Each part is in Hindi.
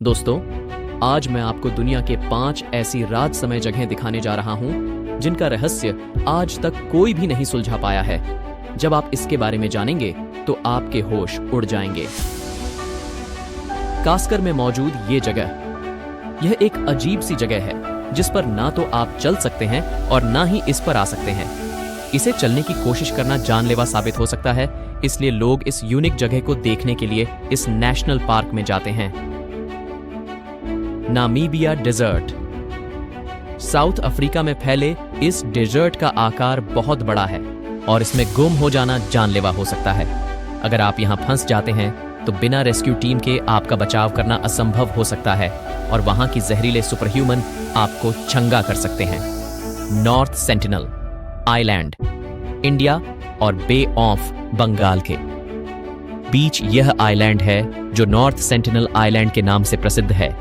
दोस्तों, आज मैं आपको दुनिया के 5 ऐसी रहस्यमय जगहें दिखाने जा रहा हूं जिनका रहस्य आज तक कोई भी नहीं सुलझा पाया है। जब आप इसके बारे में जानेंगे तो आपके होश उड़ जाएंगे। कास्कर में मौजूद ये जगह, यह एक अजीब सी जगह है जिस पर ना तो आप चल सकते हैं और ना ही इस पर आ सकते हैं। इसे चलने की कोशिश करना जानलेवा साबित हो सकता है, इसलिए लोग इस यूनिक जगह को देखने के लिए इस नेशनल पार्क में जाते हैं। Namibia desert. साउथ अफ्रीका में फैले इस डेजर्ट का आकार बहुत बड़ा है और इसमें गुम हो जाना जानलेवा हो सकता है। अगर आप यहां फंस जाते हैं तो बिना रेस्क्यू टीम के आपका बचाव करना असंभव हो सकता है और वहां की जहरीले सुपरह्यूमन आपको छंगा कर सकते हैं। नॉर्थ सेंटिनल आइलैंड, इंडिया और बे ऑफ बंगाल के बीच यह आइलैंड है जो नॉर्थ सेंटिनल आइलैंड के नाम से प्रसिद्ध है।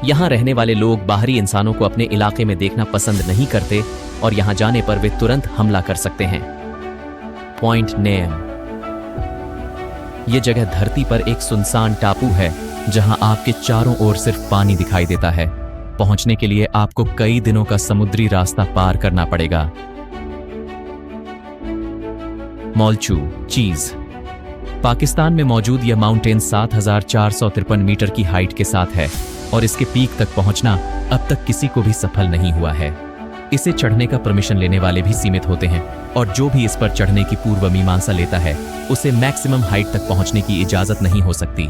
यहां रहने वाले लोग बाहरी इंसानों को अपने इलाके में देखना पसंद नहीं करते और यहां जाने पर वे तुरंत हमला कर सकते हैं। Point name. यह जगह धरती पर एक सुनसान टापू है जहां आपके चारों ओर सिर्फ पानी दिखाई देता है। पहुंचने के लिए आपको कई दिनों का समुद्री रास्ता पार करना पड़ेगा। मोल्चू चीज। पाकिस्तान में मौजूद यह माउंटेन 7,453 मीटर की हाइट के साथ है और इसके पीक तक पहुंचना अब तक किसी को भी सफल नहीं हुआ है। इसे चढ़ने का परमिशन लेने वाले भी सीमित होते हैं और जो भी इस पर चढ़ने की पूर्व मीमांसा लेता है उसे मैक्सिमम हाइट तक पहुंचने की इजाजत नहीं हो सकती।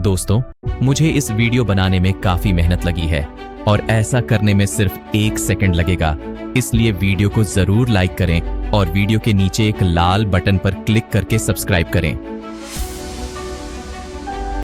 दोस्तों, मुझे इस वीडियो बनाने में काफी मेहनत लगी है और ऐसा करने में सिर्फ 1 सेकंड लगेगा, इसलिए वीडियो को जरूर लाइक करें और वीडियो के नीचे एक लाल बटन पर क्लिक करके सब्सक्राइब करें।